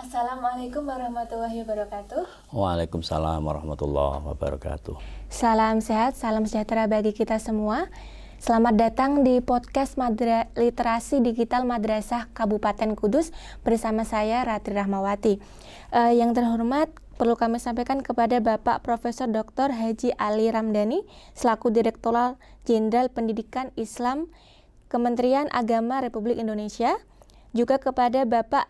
Assalamualaikum warahmatullahi wabarakatuh. Waalaikumsalam warahmatullahi wabarakatuh. Salam sehat, salam sejahtera bagi kita semua. Selamat datang di podcast Literasi Digital Madrasah Kabupaten Kudus bersama saya Ratri Rahmawati. Yang terhormat, perlu kami sampaikan kepada Bapak Profesor Dr. Haji Ali Ramdhani selaku Direktorat Jenderal Pendidikan Islam Kementerian Agama Republik Indonesia, juga kepada Bapak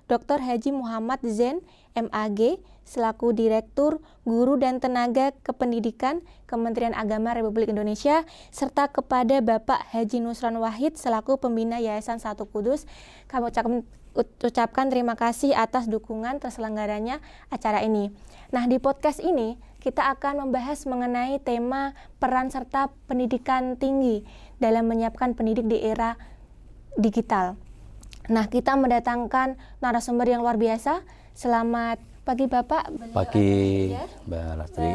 Dr. Haji Muhammad Zain MAG selaku Direktur Guru dan Tenaga Kependidikan Kementerian Agama Republik Indonesia, serta kepada Bapak Haji Nusron Wahid selaku Pembina Yayasan Satu Kudus. Kami ucapkan terima kasih atas dukungan terselenggaranya acara ini. Nah, di podcast ini kita akan membahas mengenai tema peran serta pendidikan tinggi dalam menyiapkan pendidik di era digital. Nah, kita mendatangkan narasumber yang luar biasa. Selamat pagi Bapak. Pagi Mbak Lastri.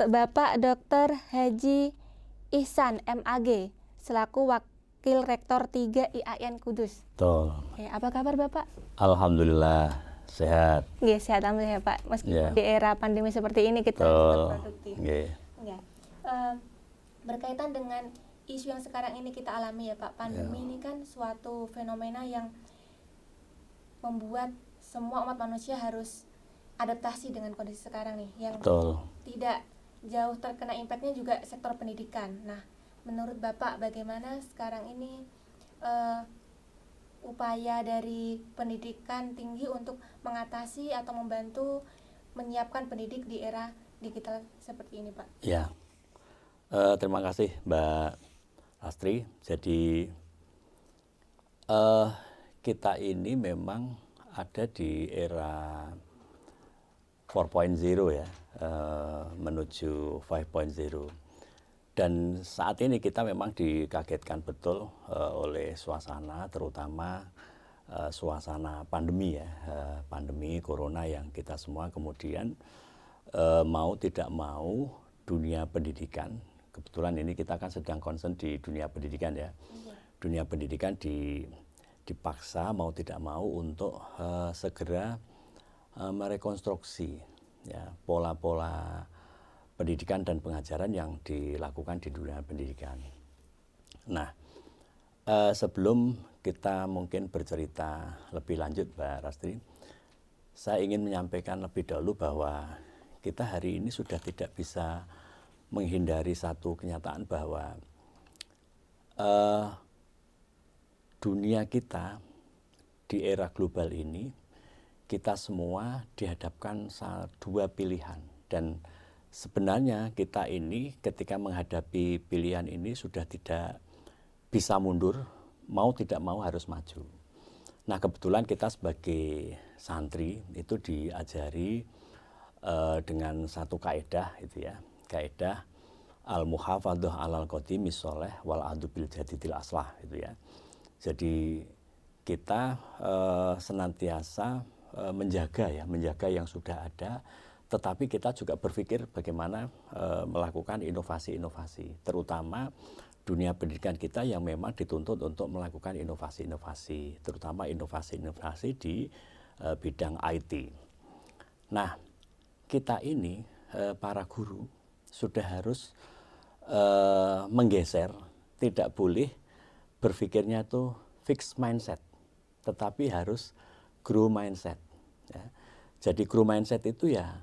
Bapak Dr. Haji Ihsan MAG selaku Wakil Rektor 3 IAIN Kudus. Betul. Apa kabar Bapak? Alhamdulillah sehat. Sehat alhamdulillah Pak. Meskipun di era pandemi seperti ini kita tetap produktif. Berkaitan dengan isu yang sekarang ini kita alami ya Pak, pandemi ini kan suatu fenomena yang membuat semua umat manusia harus adaptasi dengan kondisi sekarang nih, yang tidak jauh terkena impactnya juga sektor pendidikan. Nah, menurut Bapak bagaimana sekarang ini upaya dari pendidikan tinggi untuk mengatasi atau membantu menyiapkan pendidik di era digital seperti ini Pak? Ya, terima kasih Mbak Lastri. Jadi kita ini memang ada di era 4.0 ya, menuju 5.0. Dan saat ini kita memang dikagetkan betul oleh suasana, terutama suasana pandemi ya, pandemi corona yang kita semua kemudian mau tidak mau dunia pendidikan, kebetulan ini kita kan sedang concern di dunia pendidikan ya, dunia pendidikan dipaksa mau tidak mau untuk segera merekonstruksi ya pola-pola pendidikan dan pengajaran yang dilakukan di dunia pendidikan. Nah, sebelum kita mungkin bercerita lebih lanjut Mbak Rastri, saya ingin menyampaikan lebih dahulu bahwa kita hari ini sudah tidak bisa menghindari satu kenyataan bahwa dunia kita di era global ini, kita semua dihadapkan dua pilihan. Dan sebenarnya kita ini ketika menghadapi pilihan ini sudah tidak bisa mundur, mau tidak mau harus maju. Nah, kebetulan kita sebagai santri itu diajari dengan satu kaidah itu ya, kaidah al-muhafadzah alal qadimis sholeh wal adu bil jadidil aslah itu ya. Jadi kita senantiasa menjaga yang sudah ada, tetapi kita juga berpikir bagaimana melakukan inovasi-inovasi, terutama dunia pendidikan kita yang memang dituntut untuk melakukan inovasi-inovasi, terutama inovasi-inovasi di bidang IT. Nah, kita ini para guru sudah harus menggeser, tidak boleh berpikirnya itu fixed mindset, tetapi harus grow mindset. Ya. Jadi grow mindset itu ya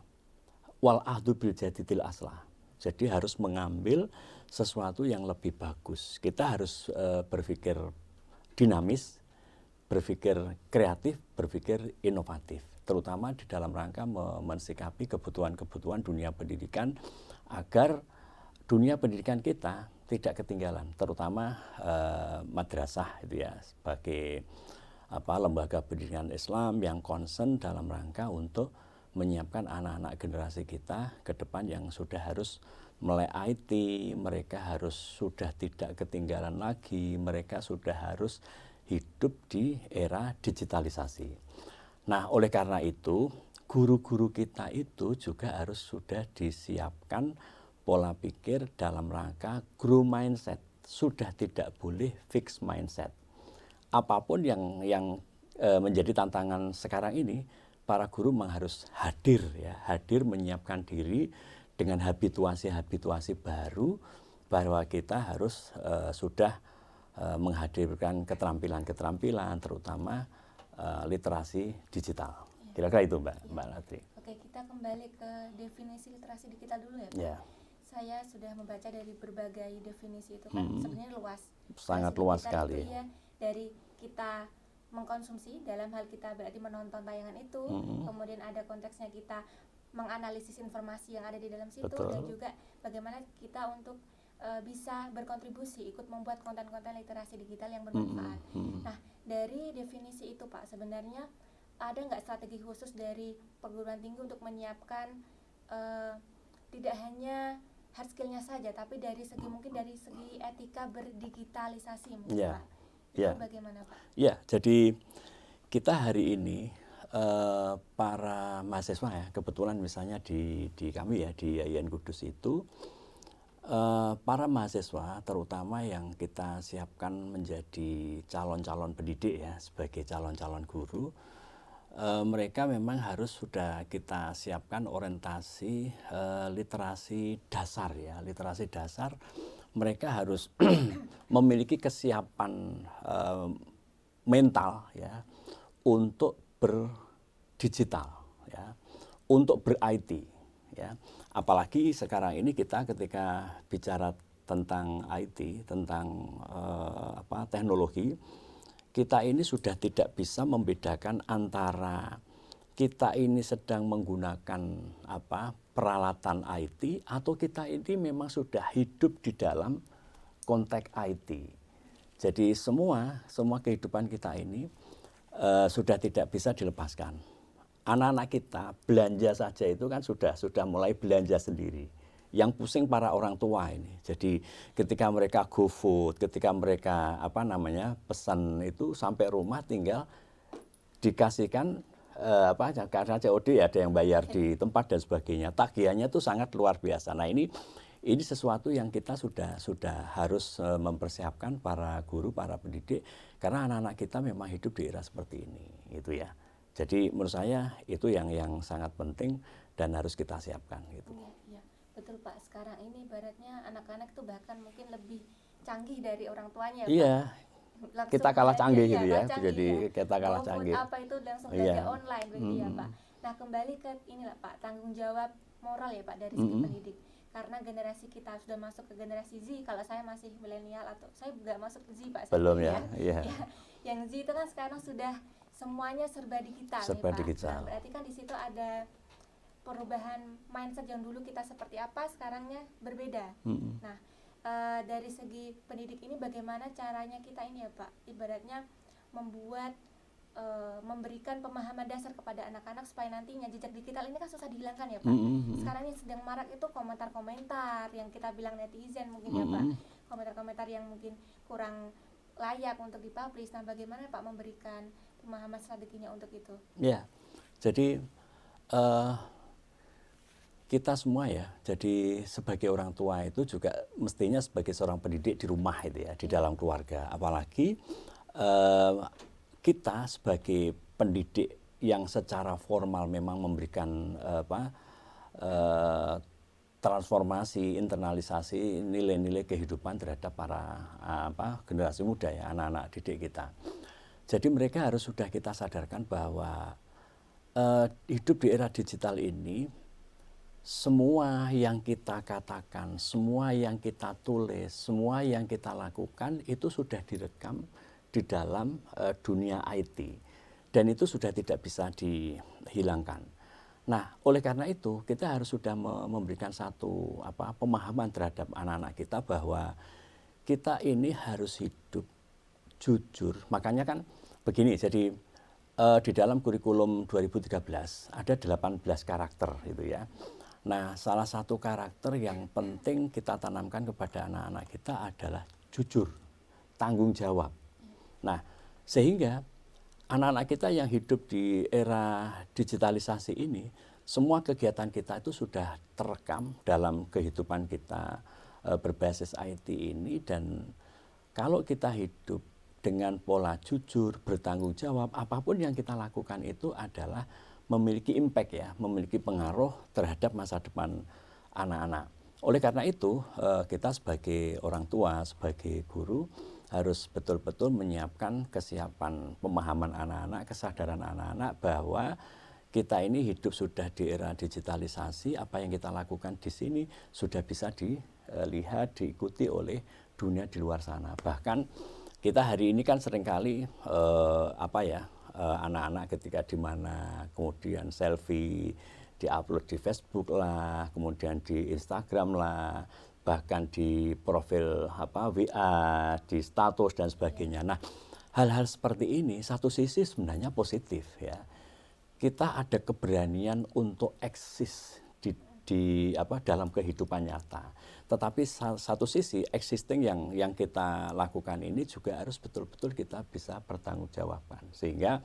wal ahdu bil jadidil aslah. Jadi harus mengambil sesuatu yang lebih bagus. Kita harus berpikir dinamis, berpikir kreatif, berpikir inovatif, terutama di dalam rangka mensikapi kebutuhan-kebutuhan dunia pendidikan agar dunia pendidikan kita tidak ketinggalan, terutama madrasah itu ya, sebagai lembaga pendidikan Islam yang concern dalam rangka untuk menyiapkan anak-anak generasi kita ke depan yang sudah harus melek IT, mereka harus sudah tidak ketinggalan lagi, mereka sudah harus hidup di era digitalisasi. Nah, oleh karena itu, guru-guru kita itu juga harus sudah disiapkan pola pikir dalam rangka grow mindset, sudah tidak boleh fixed mindset. Apapun yang menjadi tantangan sekarang ini, para guru memang harus hadir ya, hadir menyiapkan diri dengan habituasi-habituasi baru bahwa kita harus sudah menghadirkan keterampilan-keterampilan terutama literasi digital. Kira-kira itu Mbak Latri. Oke, kita kembali ke definisi literasi digital dulu ya Pak. Ya. Saya sudah membaca dari berbagai definisi itu kan sebenarnya luas. Sangat luas sekali. Itu ya dari kita mengkonsumsi dalam hal kita berarti menonton tayangan itu, kemudian ada konteksnya kita menganalisis informasi yang ada di dalam situ. Betul. Dan juga bagaimana kita untuk bisa berkontribusi ikut membuat konten-konten literasi digital yang bermanfaat. Nah, dari definisi itu Pak, sebenarnya ada nggak strategi khusus dari perguruan tinggi untuk menyiapkan tidak hanya hard skill-nya saja, tapi dari segi mungkin dari segi etika berdigitalisasi mungkin Pak. Itu bagaimana Pak? Ya, jadi kita hari ini para mahasiswa ya, kebetulan misalnya di kami ya di IAIN Kudus itu para mahasiswa terutama yang kita siapkan menjadi calon-calon pendidik ya sebagai calon-calon guru, mereka memang harus sudah kita siapkan orientasi literasi dasar ya, literasi dasar. Mereka harus memiliki kesiapan mental ya untuk berdigital ya, untuk ber-IT ya. Apalagi sekarang ini kita ketika bicara tentang IT, tentang teknologi, kita ini sudah tidak bisa membedakan antara kita ini sedang menggunakan peralatan IT atau kita ini memang sudah hidup di dalam konteks IT. Jadi semua kehidupan kita ini sudah tidak bisa dilepaskan. Anak-anak kita belanja saja itu kan sudah mulai belanja sendiri. Yang pusing para orang tua ini. Jadi ketika mereka GoFood, ketika mereka pesan itu sampai rumah tinggal dikasihkan karena COD ada yang bayar di tempat dan sebagainya. Tagihannya itu sangat luar biasa. Nah, ini sesuatu yang kita sudah harus mempersiapkan para guru, para pendidik karena anak-anak kita memang hidup di era seperti ini, gitu ya. Jadi menurut saya itu yang sangat penting dan harus kita siapkan gitu. Iya, betul Pak. Sekarang ini ibaratnya anak-anak itu bahkan mungkin lebih canggih dari orang tuanya, iya, Pak. Kita kalah canggih gitu ya. Jadi kita kalah canggih. Apa itu langsung belanja online begitu ya Pak. Nah, kembali ke inilah Pak, tanggung jawab moral ya Pak dari segi pendidik. Karena generasi kita sudah masuk ke generasi Z, kalau saya masih milenial atau saya juga masuk ke Z Pak. Belum ya. Iya. Yang Z itu kan sekarang sudah semuanya serba digital serba nih Pak. Digital. Nah, berarti kan di situ ada perubahan mindset yang dulu kita seperti apa, sekarangnya berbeda. Nah, dari segi pendidik ini bagaimana caranya kita ini ya Pak, ibaratnya membuat memberikan pemahaman dasar kepada anak-anak supaya nantinya jejak digital ini kan susah dihilangkan ya Pak. Sekarang yang sedang marak itu komentar-komentar yang kita bilang netizen mungkin ya Pak, komentar-komentar yang mungkin kurang layak untuk dipublish. Nah, bagaimana Pak memberikan pemahaman strateginya untuk itu? Ya, jadi kita semua ya, jadi sebagai orang tua itu juga mestinya sebagai seorang pendidik di rumah itu ya, di dalam keluarga. Apalagi kita sebagai pendidik yang secara formal memang memberikan transformasi, internalisasi nilai-nilai kehidupan terhadap para generasi muda ya, anak-anak didik kita. Jadi mereka harus sudah kita sadarkan bahwa hidup di era digital ini, semua yang kita katakan, semua yang kita tulis, semua yang kita lakukan itu sudah direkam di dalam dunia IT. Dan itu sudah tidak bisa dihilangkan. Nah, oleh karena itu kita harus sudah memberikan satu pemahaman terhadap anak-anak kita bahwa kita ini harus hidup jujur. Makanya kan begini, jadi di dalam kurikulum 2013 ada 18 karakter gitu ya. Nah, salah satu karakter yang penting kita tanamkan kepada anak-anak kita adalah jujur, tanggung jawab. Nah, sehingga anak-anak kita yang hidup di era digitalisasi ini, semua kegiatan kita itu sudah terekam dalam kehidupan kita berbasis IT ini. Dan kalau kita hidup dengan pola jujur, bertanggung jawab, apapun yang kita lakukan itu adalah memiliki impact ya, memiliki pengaruh terhadap masa depan anak-anak. Oleh karena itu, kita sebagai orang tua, sebagai guru harus betul-betul menyiapkan kesiapan pemahaman anak-anak, kesadaran anak-anak bahwa kita ini hidup sudah di era digitalisasi, apa yang kita lakukan di sini sudah bisa dilihat, diikuti oleh dunia di luar sana. Bahkan kita hari ini kan seringkali anak-anak ketika di mana kemudian selfie diupload di Facebook lah, kemudian di Instagram lah, bahkan di profil WA, di status dan sebagainya. Nah, hal-hal seperti ini satu sisi sebenarnya positif ya. Kita ada keberanian untuk eksis dalam kehidupan nyata. Tetapi satu sisi existing yang kita lakukan ini juga harus betul-betul kita bisa bertanggungjawabkan. Sehingga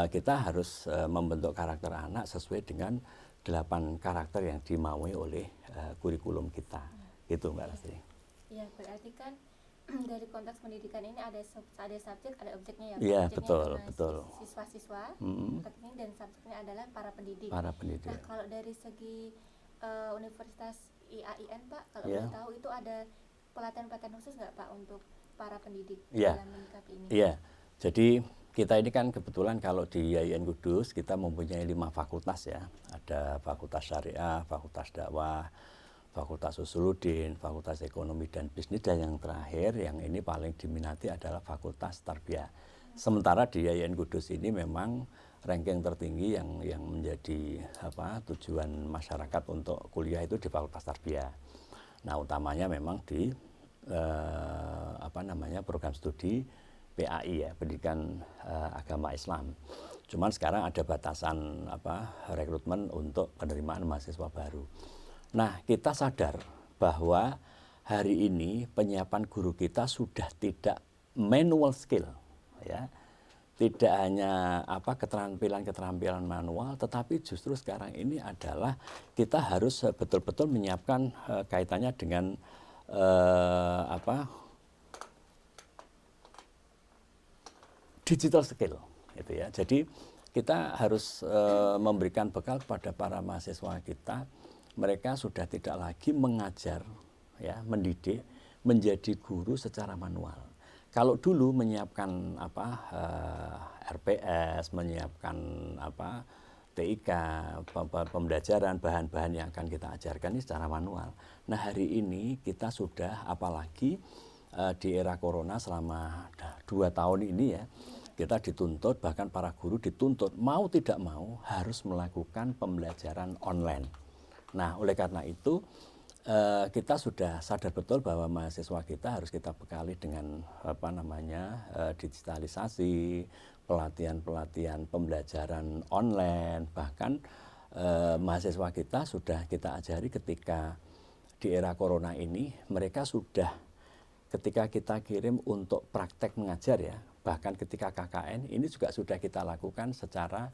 kita harus membentuk karakter anak sesuai dengan 8 karakter yang dimaui oleh kurikulum kita. Gitu Mbak Lastri. Iya, berarti kan dari konteks pendidikan ini ada subjek, ada objeknya ya. Iya, objeknya betul. Siswa-siswa, dan subjeknya adalah para pendidik. Nah, kalau dari segi Universitas IAIN Pak, kalau boleh tahu itu ada pelatihan-pelatihan khusus nggak Pak untuk para pendidik dalam menyikapi ini? Iya, jadi kita ini kan kebetulan kalau di IAIN Kudus kita mempunyai 5 fakultas ya. Ada Fakultas Syariah, Fakultas Dakwah, Fakultas Usuluddin, Fakultas Ekonomi dan Bisnis, dan yang terakhir yang ini paling diminati adalah Fakultas Tarbiyah. Sementara di IAIN Kudus ini memang ranking tertinggi yang menjadi tujuan masyarakat untuk kuliah itu di Fakultas Tarbiyah. Nah, utamanya memang di program studi PAI ya, Pendidikan Agama Islam. Cuman sekarang ada batasan rekrutmen untuk penerimaan mahasiswa baru. Nah, kita sadar bahwa hari ini penyiapan guru kita sudah tidak manual skill ya. Tidak hanya keterampilan manual, tetapi justru sekarang ini adalah kita harus betul-betul menyiapkan kaitannya dengan digital skill, gitu ya. Jadi kita harus memberikan bekal kepada para mahasiswa kita. Mereka sudah tidak lagi mengajar, ya, mendidik, menjadi guru secara manual. Kalau dulu menyiapkan RPS, menyiapkan TIK, pembelajaran, bahan-bahan yang akan kita ajarkan ini secara manual. Nah, hari ini kita sudah, apalagi di era corona selama 2 tahun ini ya, kita dituntut, bahkan para guru dituntut mau tidak mau harus melakukan pembelajaran online. Nah, oleh karena itu kita sudah sadar betul bahwa mahasiswa kita harus kita bekali dengan digitalisasi, pelatihan-pelatihan pembelajaran online, bahkan mahasiswa kita sudah kita ajari ketika di era corona ini mereka sudah, ketika kita kirim untuk praktek mengajar ya, bahkan ketika KKN ini juga sudah kita lakukan secara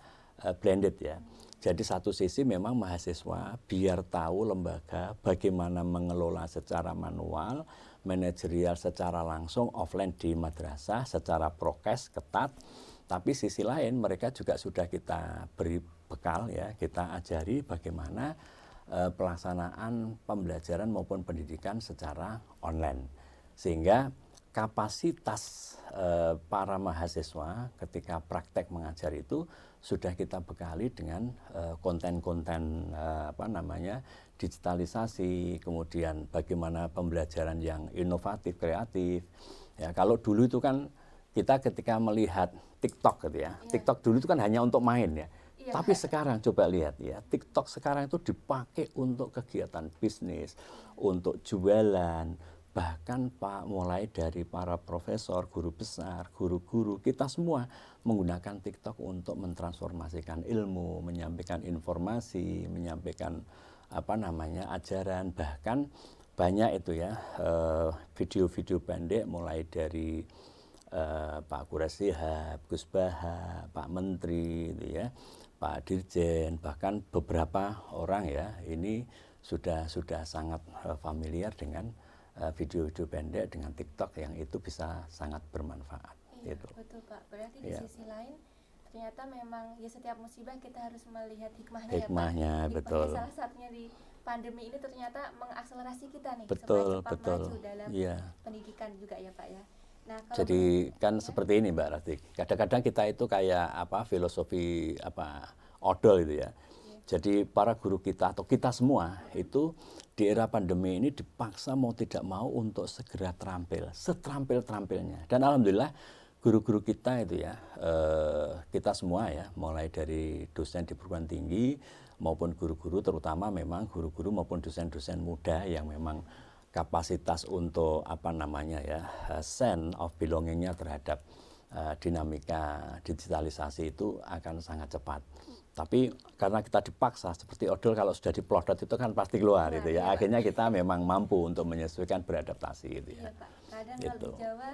blended ya. Jadi satu sisi memang mahasiswa biar tahu lembaga bagaimana mengelola secara manual, manajerial secara langsung, offline di madrasah secara prokes ketat. Tapi sisi lain mereka juga sudah kita beri bekal ya, kita ajari bagaimana pelaksanaan pembelajaran maupun pendidikan secara online. Sehingga kapasitas para mahasiswa ketika praktek mengajar itu sudah kita bekali dengan konten-konten digitalisasi, kemudian bagaimana pembelajaran yang inovatif, kreatif. Ya, kalau dulu itu kan kita ketika melihat TikTok gitu ya. TikTok dulu itu kan hanya untuk main ya. Tapi sekarang coba lihat ya, TikTok sekarang itu dipakai untuk kegiatan bisnis, untuk jualan. Bahkan mulai dari para profesor, guru besar, guru-guru, kita semua menggunakan TikTok untuk mentransformasikan ilmu, menyampaikan informasi, menyampaikan ajaran, bahkan banyak itu ya video-video pendek mulai dari Pak Quraisyihab, Gus Baha, Pak Menteri, gitu ya, Pak Dirjen, bahkan beberapa orang ya ini sudah sangat familiar dengan video-video pendek dengan TikTok yang itu bisa sangat bermanfaat. Iya, gitu. betul Pak. Berarti di Ya, sisi lain ternyata memang ya setiap musibah kita harus melihat hikmahnya ya Pak. hikmahnya Hikmahnya betul, salah satunya di pandemi ini ternyata mengakselerasi kita nih supaya betul, cepat betul. maju dalam Iya. pendidikan juga ya Pak ya. Nah, kalau boleh Jadi kan ya, seperti ini Mbak Rati. Kadang-kadang kita itu kayak apa filosofi apa odol itu ya. iya. Jadi para guru kita atau kita semua itu di era pandemi ini dipaksa mau tidak mau untuk segera terampil, seterampil-terampilnya. Dan alhamdulillah guru-guru kita itu ya, kita semua ya, mulai dari dosen di perguruan tinggi maupun guru-guru, terutama memang guru-guru maupun dosen-dosen muda yang memang kapasitas untuk apa namanya ya, sense of belongingnya terhadap dinamika digitalisasi itu akan sangat cepat. Tapi karena kita dipaksa seperti odol kalau sudah diplodot itu kan pasti keluar gitu Iya ya. Pak. Akhirnya kita memang mampu untuk menyesuaikan beradaptasi gitu Iya ya. Pak. Kadang kalau Gitu. di Jawa,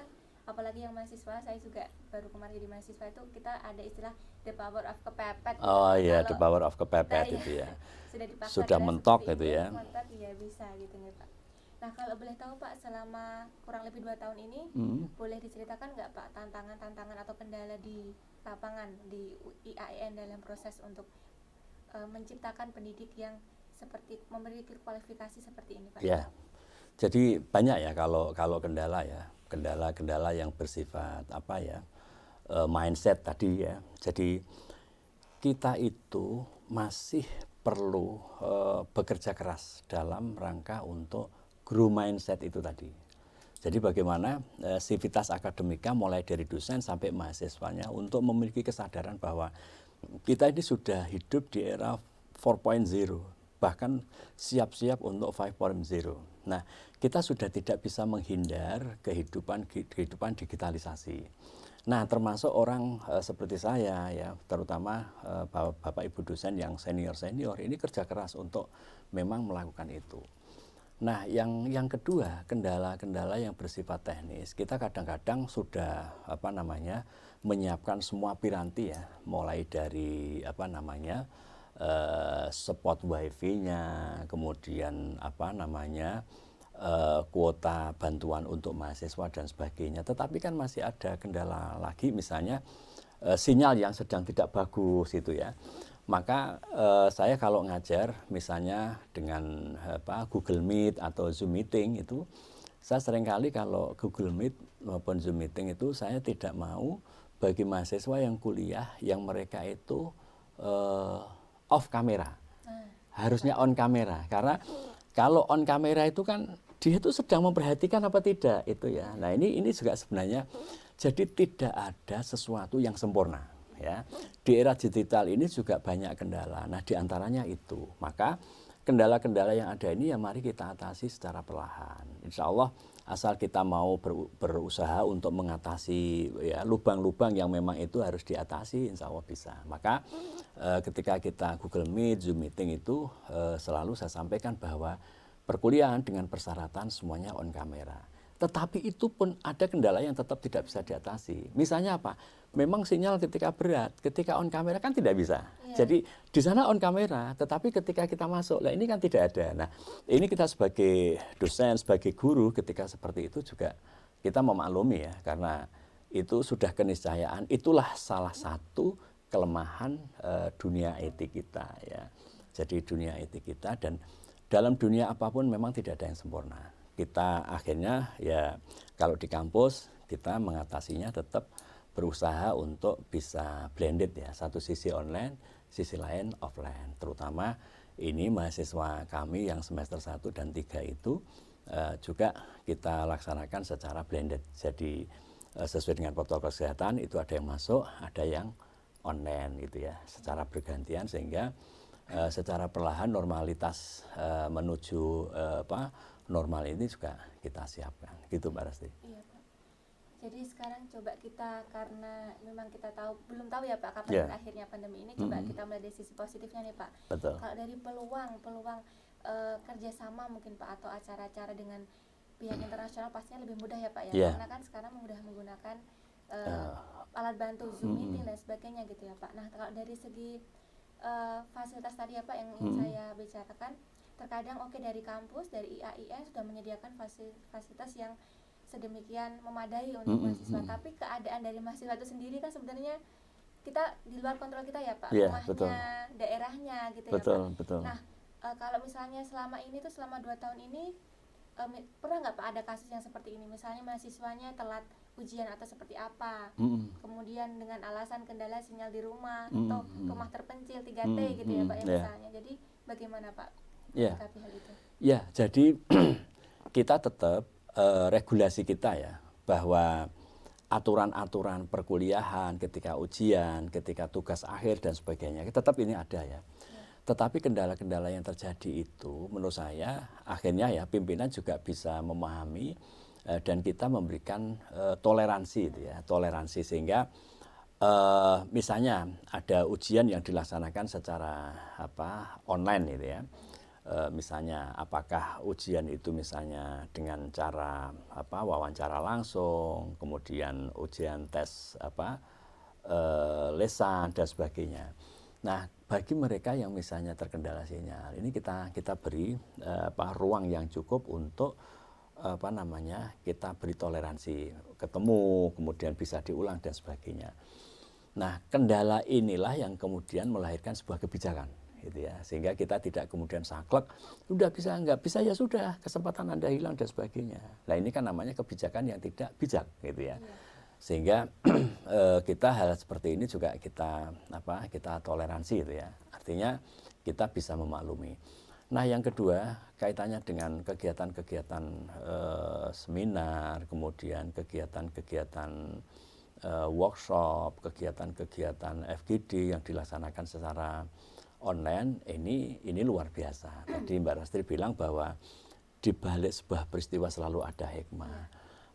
apalagi yang mahasiswa, saya juga baru kemarin jadi mahasiswa itu kita ada istilah the power of kepepet. Oh iya, the Kalau power of kepepet kita itu ya. sudah dipaksa Sudah dengan mentok seperti gitu ini, ya. mentok ya bisa gitu ya Pak. Nah, kalau boleh tahu Pak, selama kurang lebih 2 tahun ini, boleh diceritakan nggak Pak tantangan-tantangan atau kendala di lapangan di IAIN dalam proses untuk menciptakan pendidik yang seperti memiliki kualifikasi seperti ini Pak? Ya. Jadi banyak ya kalau kendala ya. Kendala-kendala yang bersifat apa ya? Mindset tadi ya. Jadi kita itu masih perlu bekerja keras dalam rangka untuk grow mindset itu tadi. Jadi bagaimana sivitas akademika mulai dari dosen sampai mahasiswanya untuk memiliki kesadaran bahwa kita ini sudah hidup di era 4.0, bahkan siap-siap untuk 5.0. Nah, kita sudah tidak bisa menghindar kehidupan digitalisasi. Nah, termasuk orang seperti saya ya, terutama Bapak Ibu dosen yang senior-senior ini kerja keras untuk memang melakukan itu. Nah, yang kedua, kendala-kendala yang bersifat teknis. Kita kadang-kadang sudah apa namanya menyiapkan semua piranti ya, mulai dari apa namanya spot wifi-nya, kemudian apa namanya kuota bantuan untuk mahasiswa dan sebagainya. Tetapi kan masih ada kendala lagi, misalnya sinyal yang sedang tidak bagus itu ya. Maka saya kalau ngajar misalnya dengan Google Meet atau Zoom Meeting itu, saya seringkali kalau Google Meet maupun Zoom Meeting itu saya tidak mau bagi mahasiswa yang kuliah yang mereka itu off kamera. Harusnya on kamera, karena kalau on kamera itu kan dia itu sedang memperhatikan apa tidak itu ya. Nah ini juga sebenarnya jadi tidak ada sesuatu yang sempurna. Ya, di era digital ini juga banyak kendala. Nah, diantaranya itu. Maka kendala-kendala yang ada ini ya mari kita atasi secara perlahan. Insya Allah asal kita mau berusaha untuk mengatasi ya lubang-lubang yang memang itu harus diatasi, insya Allah bisa. Maka ketika kita Google Meet, Zoom Meeting itu selalu saya sampaikan bahwa perkuliahan dengan persyaratan semuanya on kamera. Tetapi itu pun ada kendala yang tetap tidak bisa diatasi. Misalnya apa? Memang sinyal ketika berat, ketika on kamera kan tidak bisa. Jadi di sana on kamera, tetapi ketika kita masuk, lah ini kan tidak ada. Nah, ini kita sebagai dosen, sebagai guru ketika seperti itu juga kita memaklumi ya, karena itu sudah keniscayaan. Itulah salah satu kelemahan dunia etik kita ya. Jadi dunia etik kita, dan dalam dunia apapun memang tidak ada yang sempurna. Kita akhirnya ya kalau di kampus kita mengatasinya tetap berusaha untuk bisa blended ya, satu sisi online, sisi lain offline. Terutama ini mahasiswa kami yang semester 1 dan 3 itu juga kita laksanakan secara blended. Jadi sesuai dengan protokol kesehatan itu ada yang masuk, ada yang online gitu ya, secara bergantian sehingga secara perlahan normalitas menuju normal ini juga kita siapkan gitu Mbak Rasti. Iya Pak. Jadi sekarang coba kita, karena memang kita belum tahu ya Pak kapan akhirnya pandemi ini, coba kita melihat dari sisi positifnya nih Pak. Betul. Kalau dari peluang kerjasama mungkin Pak atau acara-acara dengan pihak internasional pastinya lebih mudah ya Pak ya, karena kan sekarang mudah menggunakan alat bantu Zoom Meeting dan sebagainya gitu ya Pak. Nah kalau dari segi fasilitas tadi ya Pak yang ingin saya bicarakan, terkadang dari kampus, dari IAIN sudah menyediakan fasilitas yang sedemikian memadai untuk mahasiswa, tapi keadaan dari mahasiswa itu sendiri kan sebenarnya kita di luar kontrol kita ya Pak, Iya, rumahnya, betul. daerahnya gitu ya Betul, Pak. betul. Nah, kalau misalnya selama ini tuh selama 2 tahun ini pernah nggak Pak ada kasus yang seperti ini, misalnya mahasiswanya telat ujian atau seperti apa, kemudian dengan alasan kendala sinyal di rumah atau rumah terpencil 3T gitu ya Pak ya misalnya. Jadi bagaimana Pak menyikapi hal itu? Ya, jadi kita tetap regulasi kita ya, bahwa aturan-aturan perkuliahan ketika ujian, ketika tugas akhir dan sebagainya, tetap ini ada ya. Tetapi kendala-kendala yang terjadi itu menurut saya akhirnya ya pimpinan juga bisa memahami dan kita memberikan toleransi itu ya, toleransi sehingga misalnya ada ujian yang dilaksanakan secara online gitu ya. Misalnya apakah ujian itu misalnya dengan cara wawancara langsung, kemudian ujian tes lesan dan sebagainya. Nah, bagi mereka yang misalnya terkendala sinyal, ini kita beri ruang yang cukup untuk kita beri toleransi, ketemu, kemudian bisa diulang dan sebagainya. Nah, kendala inilah yang kemudian melahirkan sebuah kebijakan, gitu ya. Sehingga kita tidak kemudian saklek, udah bisa, nggak bisa ya sudah, kesempatan Anda hilang dan sebagainya. Nah, ini kan namanya kebijakan yang tidak bijak, gitu ya. Sehingga kita hal seperti ini juga kita toleransi, gitu ya. Artinya kita bisa memaklumi. Nah, yang kedua kaitannya dengan kegiatan-kegiatan seminar, kemudian kegiatan-kegiatan workshop, kegiatan-kegiatan FGD yang dilaksanakan secara online, ini luar biasa. Tadi Mbak Rastri bilang bahwa di balik sebuah peristiwa selalu ada hikmah.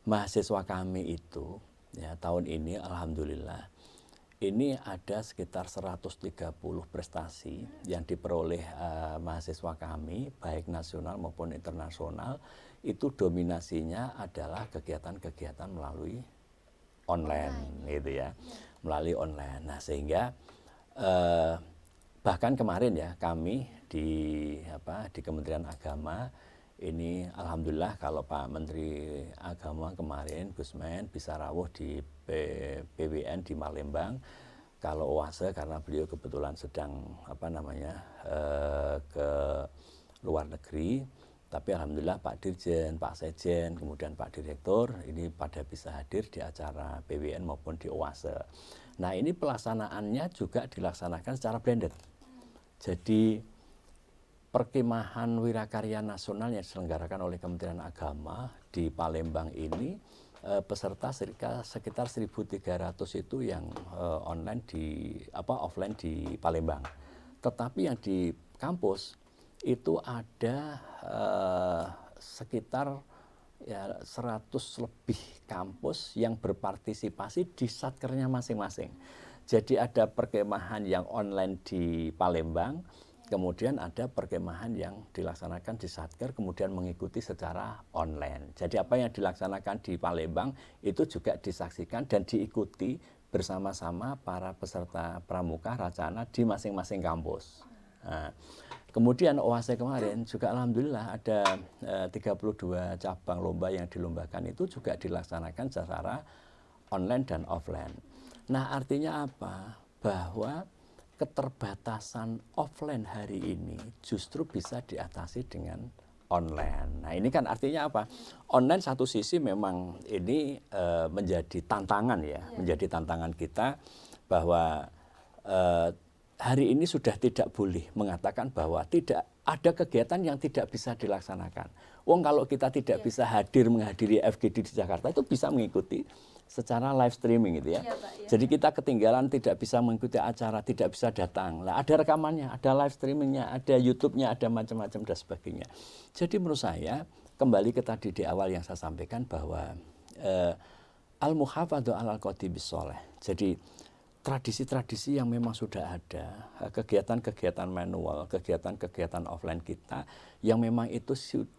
Mahasiswa kami itu ya tahun ini alhamdulillah ini ada sekitar 130 prestasi yang diperoleh mahasiswa kami baik nasional maupun internasional, itu dominasinya adalah kegiatan-kegiatan melalui online gitu ya, melalui online. Nah, sehingga bahkan kemarin ya kami di Kementerian Agama ini alhamdulillah kalau Pak Menteri Agama kemarin Gus Men bisa rawuh di PWN di Palembang. Kalau OASE karena beliau kebetulan sedang ke luar negeri, tapi alhamdulillah Pak Dirjen, Pak Sekjen, kemudian Pak Direktur ini pada bisa hadir di acara PWN maupun di OASE. Nah, ini pelaksanaannya juga dilaksanakan secara blended. Jadi perkemahan Wirakarya Nasional yang diselenggarakan oleh Kementerian Agama di Palembang ini peserta sekitar 1.300 itu yang offline di Palembang. Tetapi yang di kampus itu ada sekitar 100 lebih kampus yang berpartisipasi di satkernya masing-masing. Jadi ada perkemahan yang online di Palembang, kemudian ada perkemahan yang dilaksanakan di Satker, kemudian mengikuti secara online. Jadi apa yang dilaksanakan di Palembang itu juga disaksikan dan diikuti bersama-sama para peserta pramuka Racana di masing-masing kampus. Nah, kemudian OASE kemarin juga alhamdulillah ada 32 cabang lomba yang dilombakan itu juga dilaksanakan secara online dan offline. Nah, artinya apa? Bahwa keterbatasan offline hari ini justru bisa diatasi dengan online. Nah, ini kan artinya apa? Online satu sisi memang ini menjadi tantangan ya, menjadi tantangan kita bahwa hari ini sudah tidak boleh mengatakan bahwa tidak ada kegiatan yang tidak bisa dilaksanakan. Wong kalau kita tidak bisa menghadiri FGD di Jakarta itu bisa mengikuti secara live streaming gitu ya. Jadi kita ketinggalan tidak bisa mengikuti acara, tidak bisa datang. Lah ada rekamannya, ada live streamingnya, ada YouTube-nya, ada macam-macam dan sebagainya. Jadi menurut saya kembali ke tadi di awal yang saya sampaikan bahwa al-muhafadzatu 'alal qadhi bis-sholeh. Jadi tradisi-tradisi yang memang sudah ada, kegiatan-kegiatan manual, kegiatan-kegiatan offline kita yang memang itu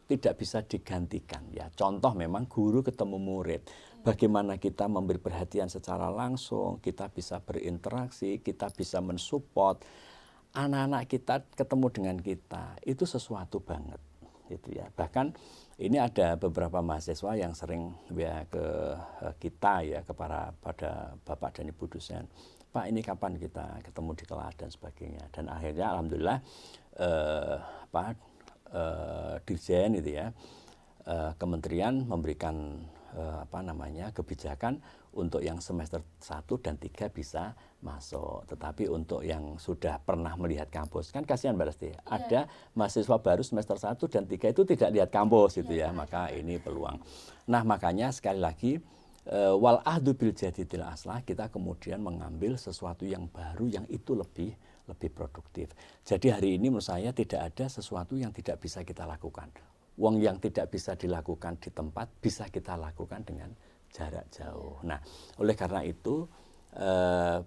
tidak bisa digantikan ya. Contoh memang guru ketemu murid. Bagaimana kita memberi perhatian secara langsung, kita bisa berinteraksi, kita bisa mensupport anak-anak kita ketemu dengan kita. Itu sesuatu banget gitu ya. Bahkan ini ada beberapa mahasiswa yang sering ya ke kita ya pada Bapak dan Ibu dosen, Pak ini kapan kita ketemu di kelas dan sebagainya. Dan akhirnya alhamdulillah Dirjen itu ya, kementerian memberikan kebijakan untuk yang semester 1 dan 3 bisa masuk. Tetapi untuk yang sudah pernah melihat kampus, kan kasihan Mbak Resti, ada mahasiswa baru semester 1 dan 3 itu tidak lihat kampus gitu ya, maka ini peluang. Nah makanya sekali lagi, wal ahdu bil jadidil aslah, kita kemudian mengambil sesuatu yang baru yang itu lebih produktif. Jadi hari ini menurut saya tidak ada sesuatu yang tidak bisa kita lakukan. Wong yang tidak bisa dilakukan di tempat bisa kita lakukan dengan jarak jauh. Nah, oleh karena itu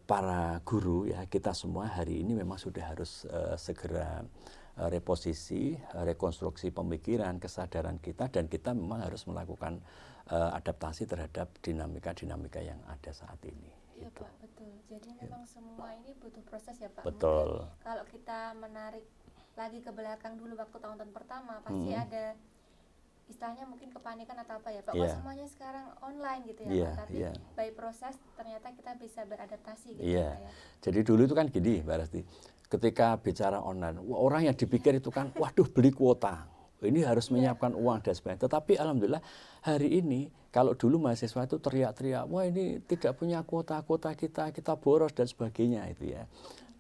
para guru ya, kita semua hari ini memang sudah harus segera reposisi, rekonstruksi pemikiran, kesadaran kita, dan kita memang harus melakukan adaptasi terhadap dinamika-dinamika yang ada saat ini. Iya Pak, betul. Jadi memang semua ini butuh proses ya Pak. Betul. Mungkin kalau kita menarik lagi ke belakang dulu waktu tahun-tahun pertama, pasti ada istilahnya mungkin kepanikan atau apa ya Pak, kok semuanya sekarang online gitu ya Pak, tapi by proses ternyata kita bisa beradaptasi gitu ya Pak ya. Jadi dulu itu kan gini Mbak Resti, ketika bicara online, orang yang dipikir itu kan, waduh beli kuota, ini harus menyiapkan uang dan sebagainya. Tetapi alhamdulillah hari ini, kalau dulu mahasiswa itu teriak-teriak, wah ini tidak punya kuota kita boros dan sebagainya itu ya.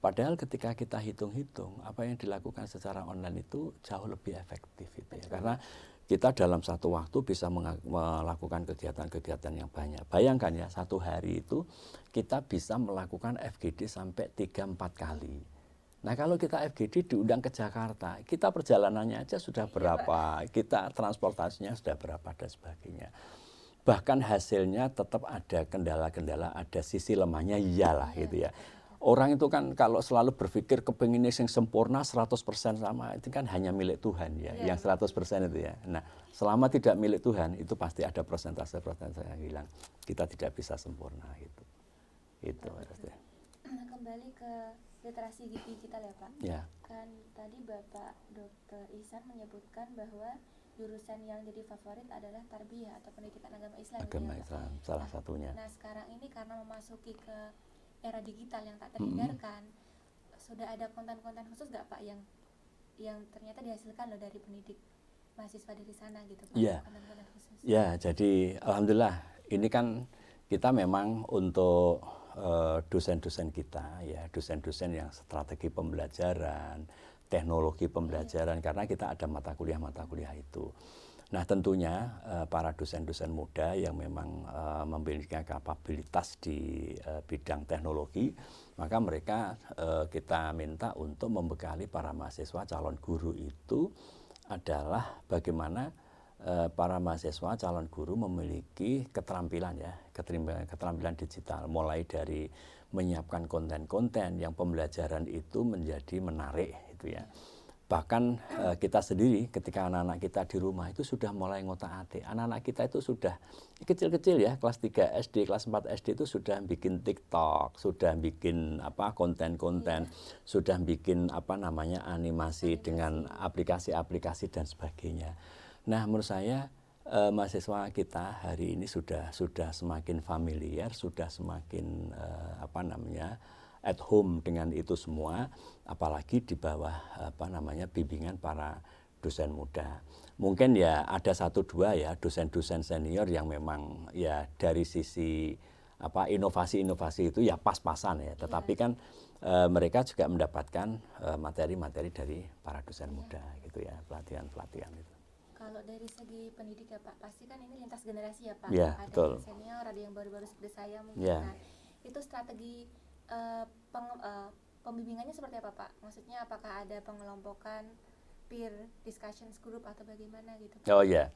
Padahal ketika kita hitung-hitung, apa yang dilakukan secara online itu jauh lebih efektif itu ya. Karena kita dalam satu waktu bisa melakukan kegiatan-kegiatan yang banyak. Bayangkan ya, satu hari itu kita bisa melakukan FGD sampai 3-4 kali. Nah kalau kita FGD diundang ke Jakarta, kita perjalanannya aja sudah berapa, kita transportasinya sudah berapa dan sebagainya. Bahkan hasilnya tetap ada kendala-kendala, ada sisi lemahnya, iyalah gitu ya. Orang itu kan kalau selalu berpikir kepenginnya yang sempurna 100% sama, itu kan hanya milik Tuhan ya, yang 100% itu ya. Nah, selama tidak milik Tuhan, itu pasti ada persentase-persentase yang hilang. Kita tidak bisa sempurna gitu. Itu harusnya. Nah, kembali ke literasi digital ya Pak. Ya. Kan tadi Bapak Dr. Ihsan menyebutkan bahwa jurusan yang jadi favorit adalah tarbiyah atau pendidikan agama Islam. Agama Islam, salah satunya. Nah, sekarang ini karena memasuki ke era digital yang tak terhindarkan, sudah ada konten-konten khusus nggak Pak yang ternyata dihasilkan loh dari pendidik mahasiswa dari sana gitu Pak? Iya. Konten-konten khusus. Ya, jadi alhamdulillah ini kan kita memang untuk dosen-dosen kita ya, dosen-dosen yang strategi pembelajaran, teknologi pembelajaran, karena kita ada mata kuliah itu. Nah tentunya para dosen-dosen muda yang memang memiliki kapabilitas di bidang teknologi, maka mereka kita minta untuk membekali para mahasiswa calon guru itu adalah bagaimana para mahasiswa calon guru memiliki keterampilan ya, keterampilan digital, mulai dari menyiapkan konten-konten yang pembelajaran itu menjadi menarik itu ya. Bahkan kita sendiri ketika anak-anak kita di rumah itu sudah mulai ngotak-atik. Anak-anak kita itu sudah kecil-kecil ya, kelas 3 SD, kelas 4 SD itu sudah bikin TikTok, sudah bikin konten-konten, sudah bikin animasi dengan aplikasi-aplikasi dan sebagainya. Nah, menurut saya mahasiswa kita hari ini sudah semakin familiar, sudah semakin at home dengan itu semua, apalagi di bawah bimbingan para dosen muda. Mungkin ya ada 1-2 ya dosen-dosen senior yang memang ya dari sisi inovasi-inovasi itu ya pas-pasan ya, tetapi kan mereka juga mendapatkan materi-materi dari para dosen muda gitu ya, pelatihan-pelatihan itu. Kalau dari segi pendidik ya Pak, pasti kan ini lintas generasi ya Pak. Ya, ada betul. yang senior, ada yang baru-baru seperti saya mungkin. Ya. Nah, itu strategi pembimbingannya seperti apa Pak? Maksudnya apakah ada pengelompokan, peer discussions group atau bagaimana gitu Pak? Oh ya,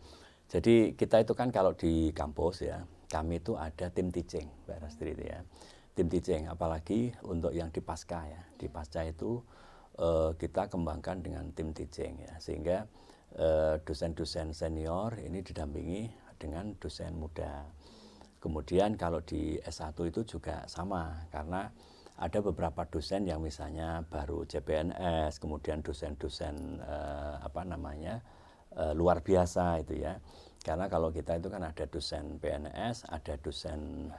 jadi kita itu kan kalau di kampus ya, kami itu ada tim teaching Mbak Rastri itu ya. Tim teaching, apalagi untuk yang di pasca ya. Di pasca itu kita kembangkan dengan tim teaching ya, sehingga dosen-dosen senior ini didampingi dengan dosen muda. Kemudian kalau di S1 itu juga sama, karena ada beberapa dosen yang misalnya baru CPNS, kemudian dosen-dosen luar biasa itu ya. Karena kalau kita itu kan ada dosen PNS, ada dosen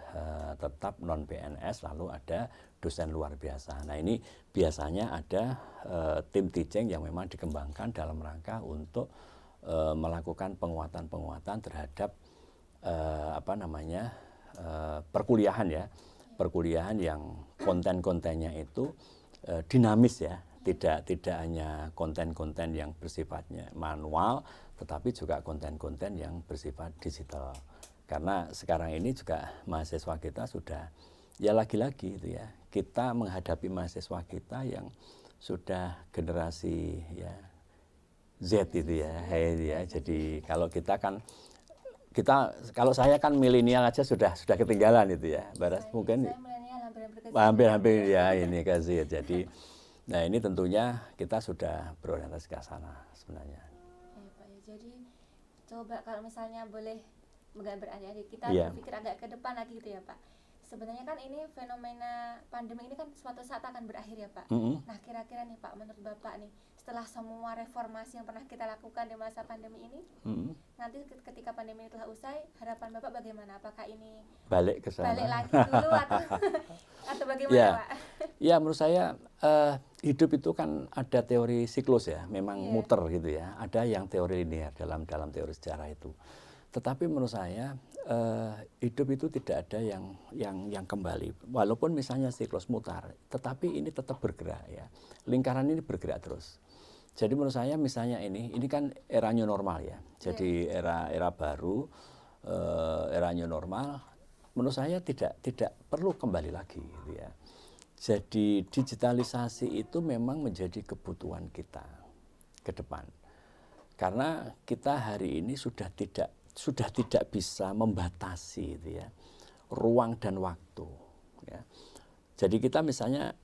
tetap non PNS, lalu ada dosen luar biasa. Nah ini biasanya ada tim teaching yang memang dikembangkan dalam rangka untuk melakukan penguatan-penguatan terhadap perkuliahan ya, perkuliahan yang konten-kontennya itu dinamis ya, tidak hanya konten-konten yang bersifatnya manual, tetapi juga konten-konten yang bersifat digital. Karena sekarang ini juga mahasiswa kita sudah, ya lagi-lagi itu ya, kita menghadapi mahasiswa kita yang sudah generasi ya Z itu ya. Jadi kalau kalau saya kan milenial aja sudah ketinggalan itu ya. Baras mungkin hampir ya ini ke Z. Jadi nah ini tentunya kita sudah berorientasi ke sana sebenarnya. Ya Pak ya. Jadi coba kalau misalnya boleh menggambar adik-adik kita berpikir agak ke depan lagi gitu ya Pak. Sebenarnya kan ini fenomena pandemi ini kan suatu saat akan berakhir ya Pak. Nah kira-kira nih Pak, menurut Bapak nih, setelah semua reformasi yang pernah kita lakukan di masa pandemi ini, nanti ketika pandemi ini telah usai, harapan Bapak bagaimana? Apakah ini balik ke sana? Balik lagi dulu atau bagaimana ya. Pak? Ya menurut saya hidup itu kan ada teori siklus ya, memang muter gitu ya. Ada yang teori linear dalam teori sejarah itu. Tetapi menurut saya hidup itu tidak ada yang kembali. Walaupun misalnya siklus mutar, tetapi ini tetap bergerak ya. Lingkaran ini bergerak terus. Jadi menurut saya misalnya ini kan era new normal ya. Jadi era baru, era new normal. Menurut saya tidak perlu kembali lagi gitu ya. Jadi digitalisasi itu memang menjadi kebutuhan kita ke depan. Karena kita hari ini sudah tidak bisa membatasi itu ya, ruang dan waktu ya. Jadi kita misalnya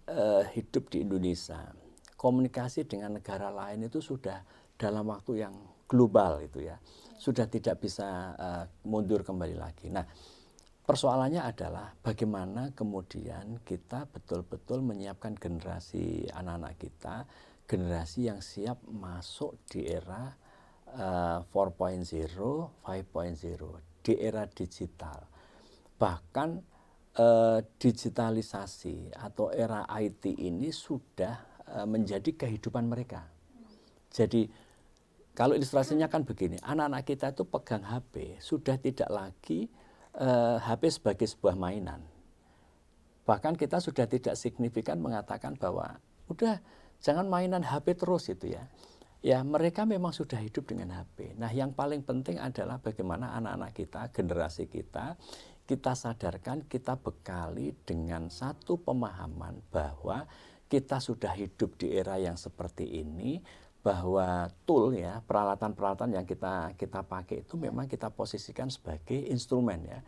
hidup di Indonesia, komunikasi dengan negara lain itu sudah dalam waktu yang global itu ya, sudah tidak bisa mundur kembali lagi. Nah persoalannya adalah bagaimana kemudian kita betul-betul menyiapkan generasi anak-anak kita, generasi yang siap masuk di era 4.0, 5.0, di era digital. Bahkan digitalisasi atau era IT ini sudah menjadi kehidupan mereka. Jadi kalau ilustrasinya kan begini, anak-anak kita itu pegang HP, sudah tidak lagi HP sebagai sebuah mainan. Bahkan kita sudah tidak signifikan mengatakan bahwa udah jangan mainan HP terus itu ya. Ya mereka memang sudah hidup dengan HP. Nah yang paling penting adalah bagaimana anak-anak kita, generasi kita sadarkan, kita bekali dengan satu pemahaman bahwa kita sudah hidup di era yang seperti ini, bahwa tool ya, peralatan-peralatan yang kita pakai itu memang kita posisikan sebagai instrumen ya.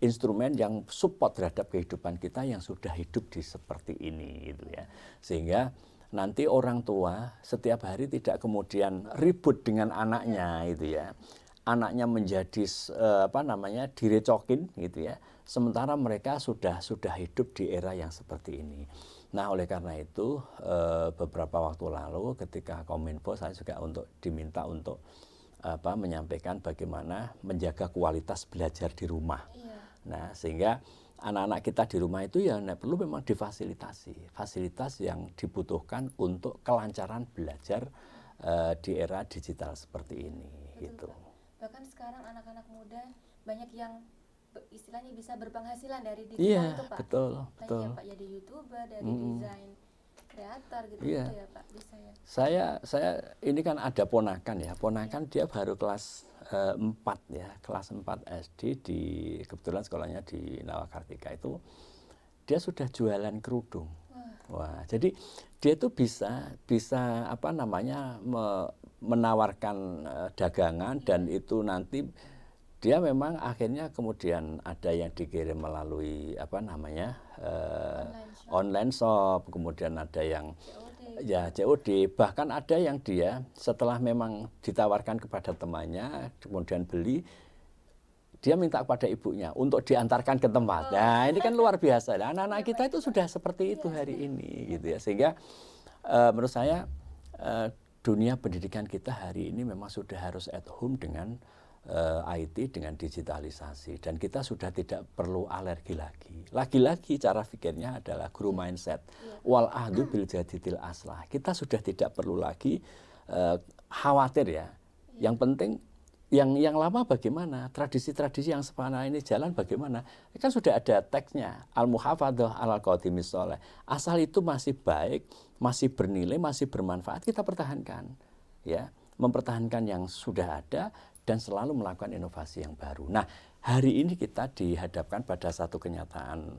Instrumen yang support terhadap kehidupan kita yang sudah hidup di seperti ini gitu ya. Sehingga nanti orang tua setiap hari tidak kemudian ribut dengan anaknya itu ya. Anaknya menjadi direcokin gitu ya. Sementara mereka sudah hidup di era yang seperti ini. Nah, oleh karena itu beberapa waktu lalu ketika Kominfo saya juga diminta untuk menyampaikan bagaimana menjaga kualitas belajar di rumah. Nah, sehingga anak-anak kita di rumah itu ya perlu memang difasilitasi, fasilitas yang dibutuhkan untuk kelancaran belajar di era digital seperti ini. Betul, gitu. Pak. Bahkan sekarang anak-anak muda banyak yang istilahnya bisa berpenghasilan dari digital itu Pak. Betul. Ya Pak, jadi YouTuber, dari desain kreator gitu, gitu ya Pak, bisa ya. Saya ini kan ada ponakan ya, dia baru kelas 4 ya, kelas 4 SD kebetulan sekolahnya di Nawakartika itu dia sudah jualan kerudung. Wah, jadi dia itu bisa menawarkan dagangan dan itu nanti dia memang akhirnya kemudian ada yang dikirim melalui online shop, kemudian ada yang COD, bahkan ada yang dia setelah memang ditawarkan kepada temannya kemudian beli, dia minta kepada ibunya untuk diantarkan ke tempat. Nah ini kan luar biasa. Anak-anak kita itu sudah seperti itu hari ini gitu ya. Sehingga menurut saya dunia pendidikan kita hari ini memang sudah harus at home dengan IT, dengan digitalisasi, dan kita sudah tidak perlu alergi lagi. Lagi-lagi cara pikirnya adalah guru mindset. Wal ahdu bil jadidil aslah. Kita sudah tidak perlu lagi khawatir ya. Yang penting yang lama bagaimana, tradisi-tradisi yang sepanjang ini jalan bagaimana, kan sudah ada teksnya, al-muhafadzah alal qadimis sholeh. Asal itu masih baik, masih bernilai, masih bermanfaat, kita pertahankan, ya, mempertahankan yang sudah ada dan selalu melakukan inovasi yang baru. Nah, hari ini kita dihadapkan pada satu kenyataan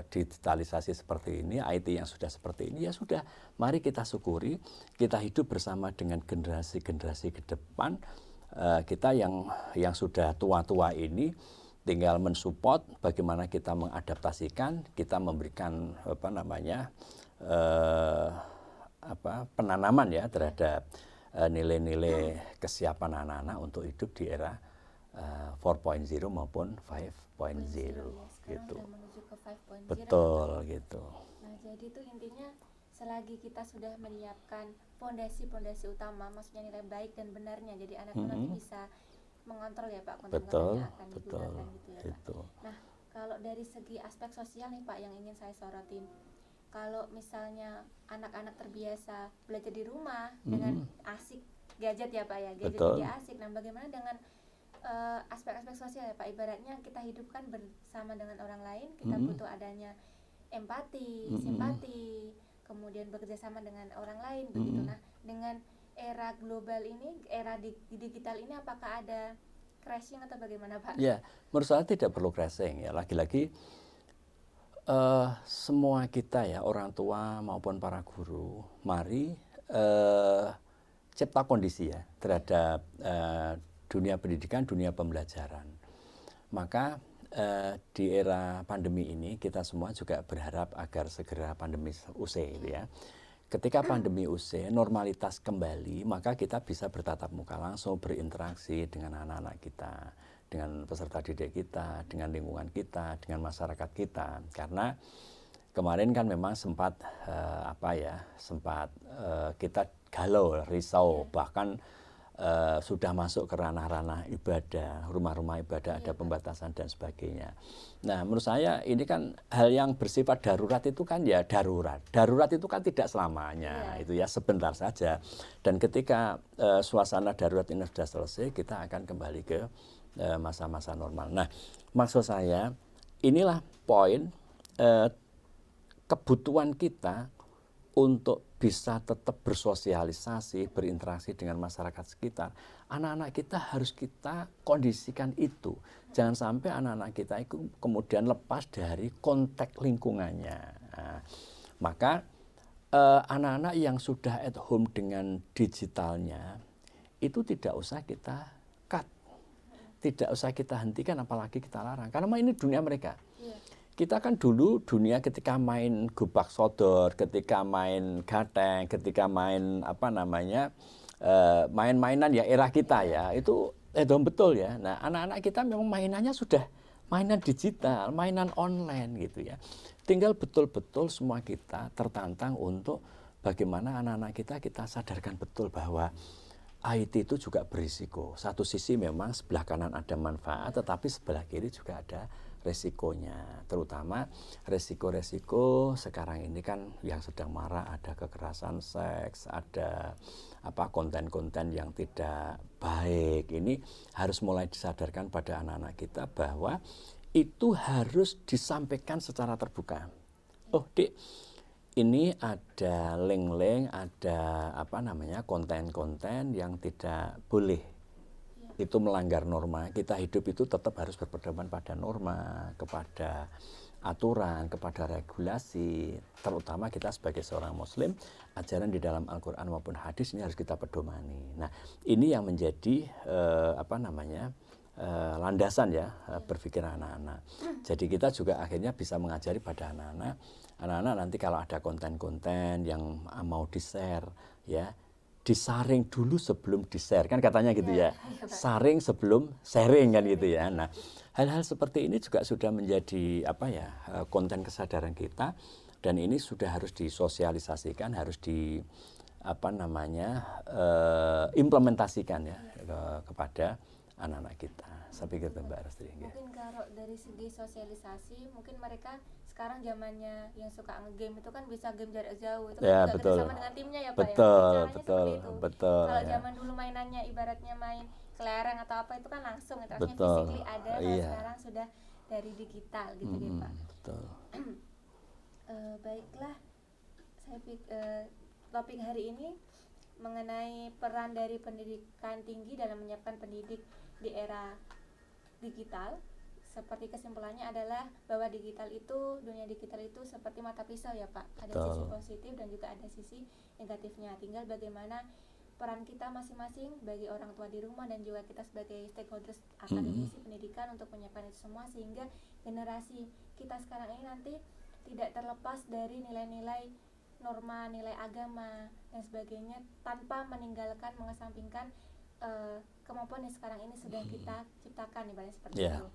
digitalisasi seperti ini, IT yang sudah seperti ini, ya sudah, mari kita syukuri, kita hidup bersama dengan generasi-generasi ke depan. Kita yang sudah tua-tua ini tinggal mensupport bagaimana kita mengadaptasikan, kita memberikan penanaman ya terhadap nilai-nilai kesiapan anak-anak untuk hidup di era 4.0 maupun 5.0 gitu. Udah menuju ke 5.0 Betul gitu. Nah, jadi itu intinya selagi kita sudah menyiapkan fondasi-fondasi utama, maksudnya nilai baik dan benarnya, jadi anak nanti bisa mengontrol ya Pak konten-konten yang akan digunakan gitu ya Pak. Itu. Nah, kalau dari segi aspek sosial nih Pak yang ingin saya sorotin, kalau misalnya anak-anak terbiasa belajar di rumah dengan asik gadget ya Pak ya, gadget jadi asik. Nah, bagaimana dengan aspek-aspek sosial ya Pak? Ibaratnya kita hidupkan bersama dengan orang lain, kita butuh adanya empati, simpati, kemudian bekerja sama dengan orang lain begitu. Nah, dengan era global ini, era digital ini, apakah ada crashing atau bagaimana Pak? Ya, menurut saya tidak perlu crashing ya. Lagi-lagi semua kita ya, orang tua maupun para guru, mari cipta kondisi ya terhadap dunia pendidikan, dunia pembelajaran. Maka di era pandemi ini kita semua juga berharap agar segera pandemi usai gitu ya. Ketika pandemi usai, normalitas kembali, maka kita bisa bertatap muka langsung, berinteraksi dengan anak-anak kita, dengan peserta didik kita, dengan lingkungan kita, dengan masyarakat kita. Karena kemarin kan memang sempat kita galau, risau, bahkan sudah masuk ke ranah-ranah ibadah, rumah-rumah ibadah ada pembatasan dan sebagainya. Nah, menurut saya ini kan hal yang bersifat darurat itu kan ya darurat. Darurat itu kan tidak selamanya, itu ya sebentar saja. Dan ketika suasana darurat ini sudah selesai, kita akan kembali ke masa-masa normal. Nah, maksud saya inilah poin kebutuhan kita untuk bisa tetap bersosialisasi, berinteraksi dengan masyarakat sekitar. Anak-anak kita harus kita kondisikan itu. Jangan sampai anak-anak kita itu kemudian lepas dari konteks lingkungannya. Nah, maka anak-anak yang sudah at home dengan digitalnya, itu tidak usah kita cut. Tidak usah kita hentikan, apalagi kita larang. Karena ini dunia mereka. Kita kan dulu dunia ketika main gubak sodor, ketika main gateng, ketika main main-mainan ya era kita ya, itu betul ya. Nah, anak-anak kita memang mainannya sudah mainan digital, mainan online gitu ya. Tinggal betul-betul semua kita tertantang untuk bagaimana anak-anak kita sadarkan betul bahwa IT itu juga berisiko. Satu sisi memang sebelah kanan ada manfaat, tetapi sebelah kiri juga ada resikonya, terutama resiko-resiko sekarang ini kan yang sedang marak, ada kekerasan seks, ada konten-konten yang tidak baik. Ini harus mulai disadarkan pada anak-anak kita bahwa itu harus disampaikan secara terbuka. Oh, Dik, ini ada link-link, ada konten-konten yang tidak boleh. Itu melanggar norma. Kita hidup itu tetap harus berpedoman pada norma, kepada aturan, kepada regulasi. Terutama kita sebagai seorang muslim, ajaran di dalam Al-Quran maupun hadis ini harus kita pedomani. Nah, ini yang menjadi landasan ya berpikir anak-anak. Jadi kita juga akhirnya bisa mengajari pada anak-anak nanti kalau ada konten-konten yang mau di-share ya, disaring dulu sebelum di-share, kan katanya gitu ya. Saring sebelum sharing kan gitu ya. Nah, hal-hal seperti ini juga sudah menjadi konten kesadaran kita, dan ini sudah harus disosialisasikan, harus implementasikan ya kepada anak-anak kita. Saya pikir itu Mbak Rastri. Mungkin kalau dari segi sosialisasi, mungkin mereka sekarang zamannya yang suka nge-game itu kan bisa game jarak jauh, itu kan Ya, juga betul. kerjasama dengan timnya ya Pak Betul, ya. Caranya betul, seperti itu. betul, Kalau ya. zaman dulu mainannya ibaratnya main kelereng atau apa itu kan langsung interaksinya Betul, physically ada, kalau iya. sekarang sudah dari digital gitu ya Pak. Betul. Baiklah, topik hari ini mengenai peran dari pendidikan tinggi dalam menyiapkan pendidik di era digital. Seperti kesimpulannya adalah bahwa dunia digital itu seperti mata pisau ya Pak. Ada Betul. sisi positif dan juga ada sisi negatifnya. Tinggal bagaimana peran kita masing-masing bagi orang tua di rumah dan juga kita sebagai stakeholders akademisi pendidikan untuk menyiapkan itu semua, sehingga generasi kita sekarang ini nanti tidak terlepas dari nilai-nilai norma, nilai agama dan sebagainya, tanpa mengesampingkan kemampuan yang sekarang ini sudah kita ciptakan, ibaratnya seperti itu.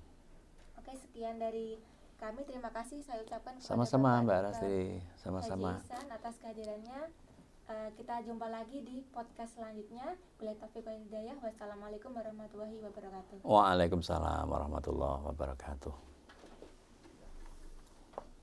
Oke, sekian dari kami. Terima kasih saya ucapkan kepada Sama-sama Bapak Mbak Dr. Rastri, sama-sama. Haji Ihsan atas kehadirannya. Kita jumpa lagi di podcast selanjutnya. Billahi taufiq wal hidayah. Wassalamualaikum warahmatullahi wabarakatuh. Waalaikumsalam warahmatullahi wabarakatuh.